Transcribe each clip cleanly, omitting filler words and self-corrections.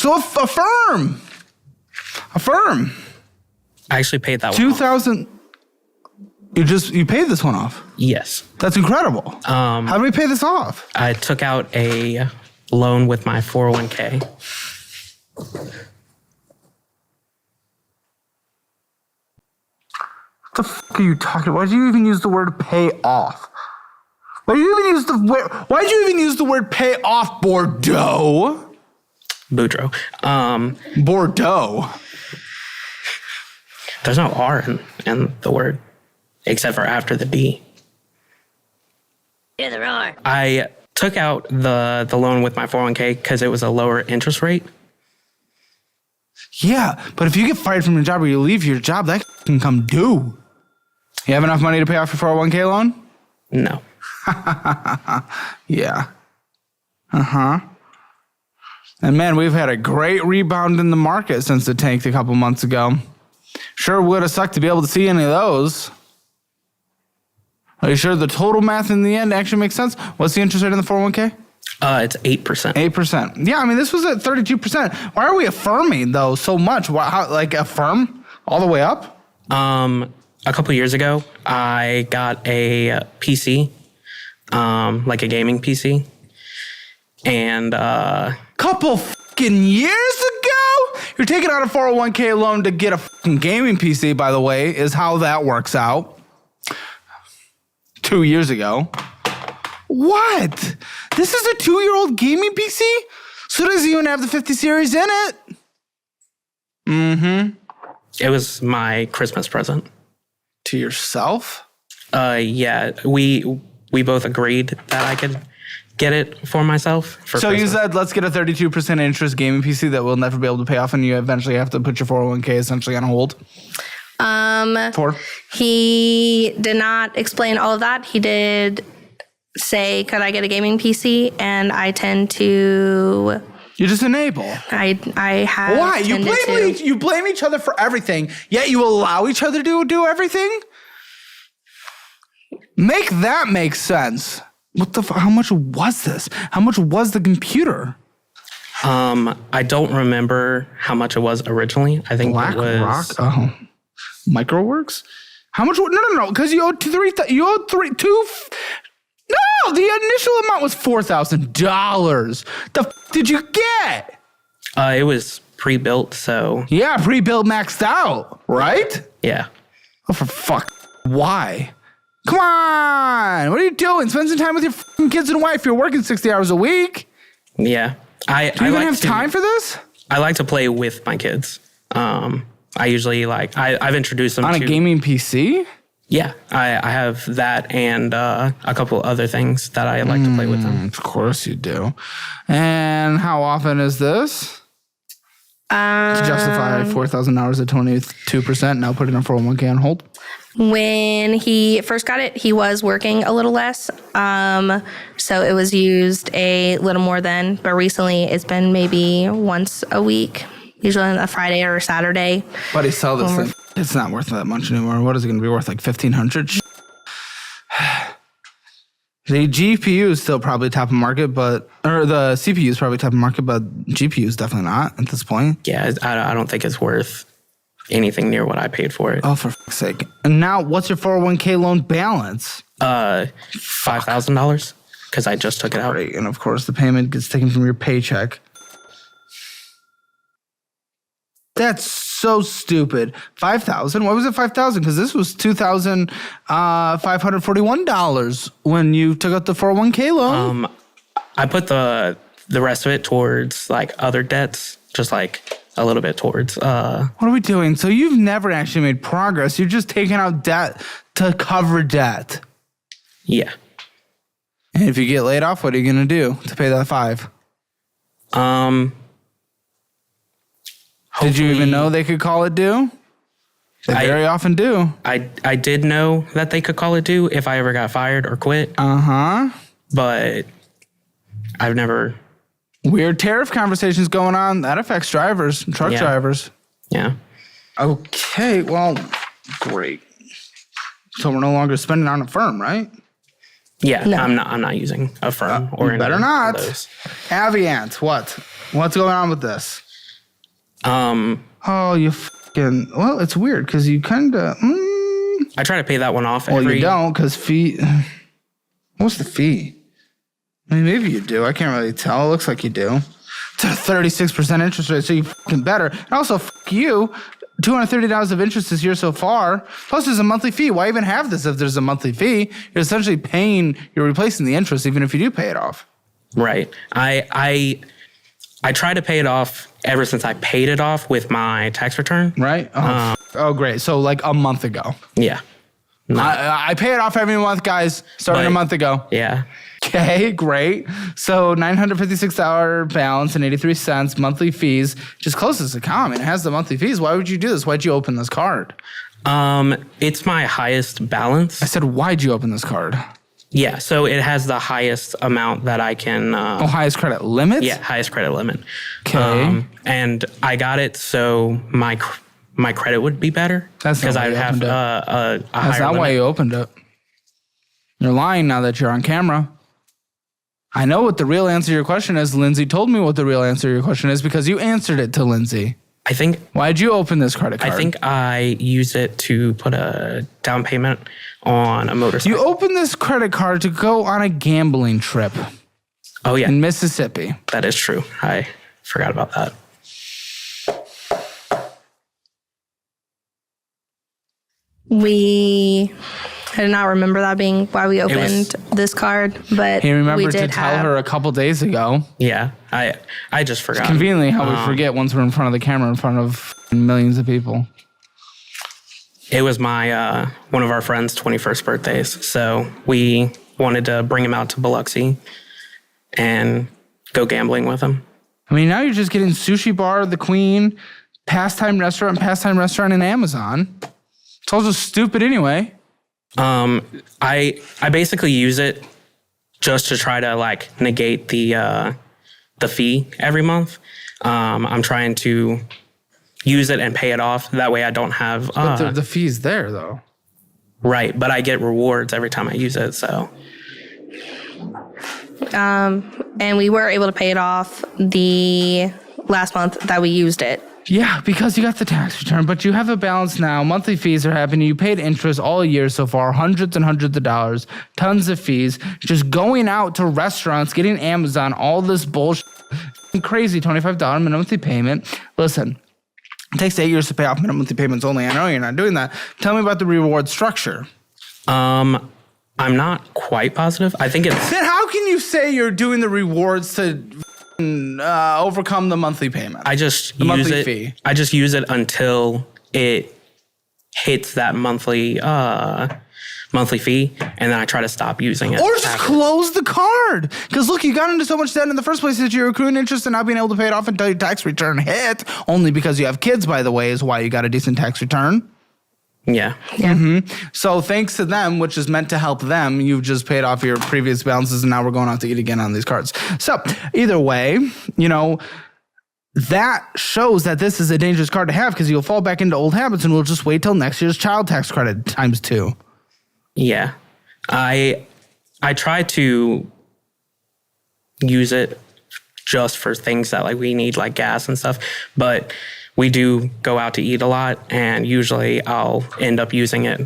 So affirm. I actually paid that one 2,000. You paid this one off? Yes. That's incredible. How do we pay this off? I took out a loan with my 401k. What the fuck are you talking about? Why did you even use the word pay off? Why did you even use the word pay off, Bordeaux? Withdrew. Bordeaux. There's no R in the word, except for after the D. Hear the roar. I took out the loan with my 401k because it was a lower interest rate. Yeah, but if you get fired from your job or you leave your job, that can come due. You have enough money to pay off your 401k loan? No. Yeah. Uh-huh. And man, we've had a great rebound in the market since it tanked a couple months ago. Sure would have sucked to be able to see any of those. Are you sure the total math in the end actually makes sense? What's the interest rate on the 401k? It's 8%. 8%. Yeah, I mean, this was at 32%. Why are we affirming, though, so much? Affirm all the way up? A couple years ago, I got a PC, like a gaming PC. And Couple fucking years ago? You're taking out a 401k loan to get a fucking gaming PC, by the way, is how that works out. 2 years ago. What? This is a 2-year-old gaming PC? So it doesn't even have the 50 series in it. Mm-hmm. it was my Christmas present. To yourself? Yeah, we both agreed that I could get it for myself. For so Christmas. You said, let's get a 32% interest gaming PC that we'll never be able to pay off, and you eventually have to put your 401k essentially on hold? He did not explain all of that. He did say, could I get a gaming PC? And I tend to... You just enable. I have. Why? You blame each other for everything, yet you allow each other to do everything? Make that make sense. What the how much was this? How much was the computer? I don't remember how much it was originally. I think Black it was Rock. Oh, Microworks. How much? No. Because you owed two. No, the initial amount was $4,000. The did you get? it was pre-built, so Yeah, pre-built, maxed out, right? yeah. Oh, for fuck! Why? Come on! What are you doing? Spend some time with your fucking kids and wife. You're working 60 hours a week. Yeah. Do you even have time for this? I like to play with my kids. I usually I've introduced them On a gaming PC? Yeah, I have that and a couple other things that I like to play with them. Of course you do. And how often is this? To justify 4,000 hours at 22%, now putting a 401k on hold? When he first got it, he was working a little less. So it was used a little more then, but recently it's been maybe once a week, usually on a Friday or a Saturday. Buddy, sell this thing. It's not worth that much anymore. What is it going to be worth? Like $1,500? The GPU is still probably top of market, or the CPU is probably top of market, but GPU is definitely not at this point. Yeah, I don't think it's worth anything near what I paid for it. Oh, for fuck's sake. And now, what's your 401k loan balance? $5,000 because I just took it out. Right, and of course, the payment gets taken from your paycheck. That's so stupid. $5,000? Why was it $5,000? Because this was $2,541 when you took out the 401k loan. I put the rest of it towards like other debts, just like a little bit towards. What are we doing? So you've never actually made progress. You're just taking out debt to cover debt. Yeah. And if you get laid off, what are you going to do to pay that $5,000? Did you even know they could call it due? They very often do. I did know that they could call it due if I ever got fired or quit. Uh-huh. But I've never... Weird tariff conversations going on. That affects drivers, truck drivers. Yeah. Okay, well, great. So we're no longer spending on a firm, right? Yeah, No. I'm not using a firm or anything. Better not. Of those. Avalanche, what? What's going on with this? Oh, you fucking... Well, it's weird because you kind of... I try to pay that one off Well, you don't because fee... What's the fee? I mean, maybe you do. I can't really tell. It looks like you do. It's a 36% interest rate, so you fucking better. And also, fuck you. $230 of interest this year so far. Plus, there's a monthly fee. Why even have this if there's a monthly fee? You're essentially you're replacing the interest even if you do pay it off. Right. I tried to pay it off ever since I paid it off with my tax return. Right? Oh, great. So like a month ago. Yeah. I pay it off every month, guys, starting a month ago. Yeah. Okay, great. So $956 balance and 83 cents monthly fees. Just close this account. It has the monthly fees. Why would you do this? Why'd you open this card? It's my highest balance. I said, why'd you open this card? Yeah, so it has the highest amount that I can... highest credit limit? Yeah, highest credit limit. Okay. And I got it so my credit would be better. That's not because why I you have opened it. a higher That's not limit. why you opened it. You're lying now that you're on camera. I know what the real answer to your question is. Lindsay told me what the real answer to your question is because you answered it to Lindsay. I think... Why'd you open this credit card? I think I use it to put a down payment on a motorcycle. You opened this credit card to go on a gambling trip Oh, yeah. in Mississippi. That is true. I forgot about that. I did not remember that being why we opened this card, but He we remembered did to tell her a couple days ago. Yeah. I just forgot. Conveniently how we forget once we're in front of the camera in front of millions of people. It was my one of our friends' 21st birthdays. So we wanted to bring him out to Biloxi and go gambling with him. I mean, now you're just getting Sushi Bar, The Queen, Pastime Restaurant, and Amazon. It's all just stupid anyway. I basically use it just to try to like negate the fee every month. I'm trying to use it and pay it off. That way I don't have... But the fee's there, though. Right, but I get rewards every time I use it, so... and we were able to pay it off the last month that we used it. Yeah, because you got the tax return, but you have a balance now. Monthly fees are happening. You paid interest all year so far, hundreds and hundreds of dollars, tons of fees. Just going out to restaurants, getting Amazon, all this bullshit. Crazy $25 monthly payment. Listen, it takes 8 years to pay off minimum monthly payments only. I know you're not doing that. Tell me about the reward structure. I'm not quite positive. I think it's... Then how can you say you're doing the rewards to overcome the monthly payment? I just the use monthly it. fee. I just use it until it hits that monthly fee, and then I try to stop using it. Or just close the card. Because look, you got into so much debt in the first place that you're accruing interest and not being able to pay it off until your tax return hit. Only because you have kids, by the way, is why you got a decent tax return. Yeah. So thanks to them, which is meant to help them, you've just paid off your previous balances and now we're going out to eat again on these cards. So either way, that shows that this is a dangerous card to have because you'll fall back into old habits and we'll just wait till next year's child tax credit times 2. Yeah. I try to use it just for things that like we need, like gas and stuff, but we do go out to eat a lot, and usually I'll end up using it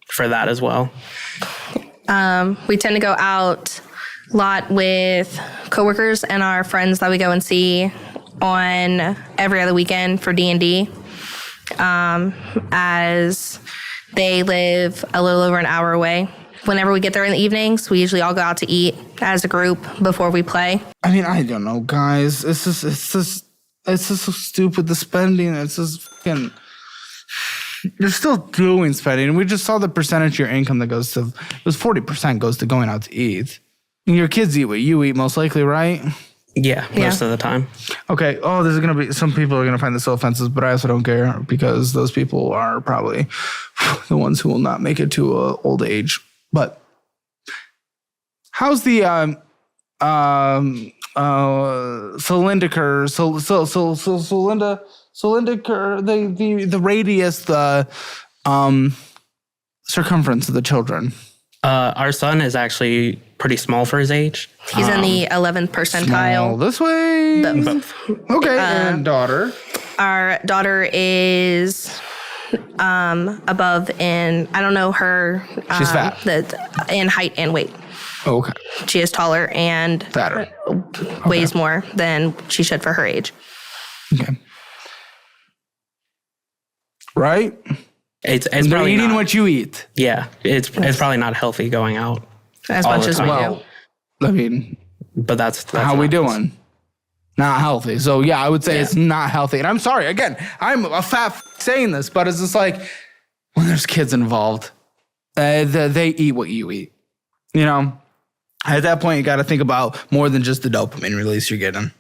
for that as well. We tend to go out a lot with coworkers and our friends that we go and see on every other weekend for D&D, as they live a little over an hour away. Whenever we get there in the evenings, we usually all go out to eat as a group before we play. I mean, I don't know, guys. It's just so stupid, the spending. It's just fucking... You're still doing spending. We just saw the percentage of your income that goes to... It was 40% goes to going out to eat. And your kids eat what you eat, most likely, right? Yeah, most of the time. Okay. Oh, there's going to be... Some people are going to find this so offensive, but I also don't care because those people are probably the ones who will not make it to old age. But how's the... the radius, the circumference of the children. Our son is actually pretty small for his age. He's in the 11th percentile. This way. Both. Okay, and daughter. Our daughter is above in, I don't know her. She's fat. In height and weight. Oh, okay. She is taller and Fatter. weighs more than she should for her age. Okay. Right? It's They're probably eating not, what you eat. Yeah, it's probably not healthy going out As all much the as we time. do. I mean, But that's how we not- doing? Not healthy. So yeah, I would say it's not healthy. And I'm sorry, again, I'm a fat saying this, but it's just like when there's kids involved, they eat what you eat. You know, at that point, you got to think about more than just the dopamine release you're getting.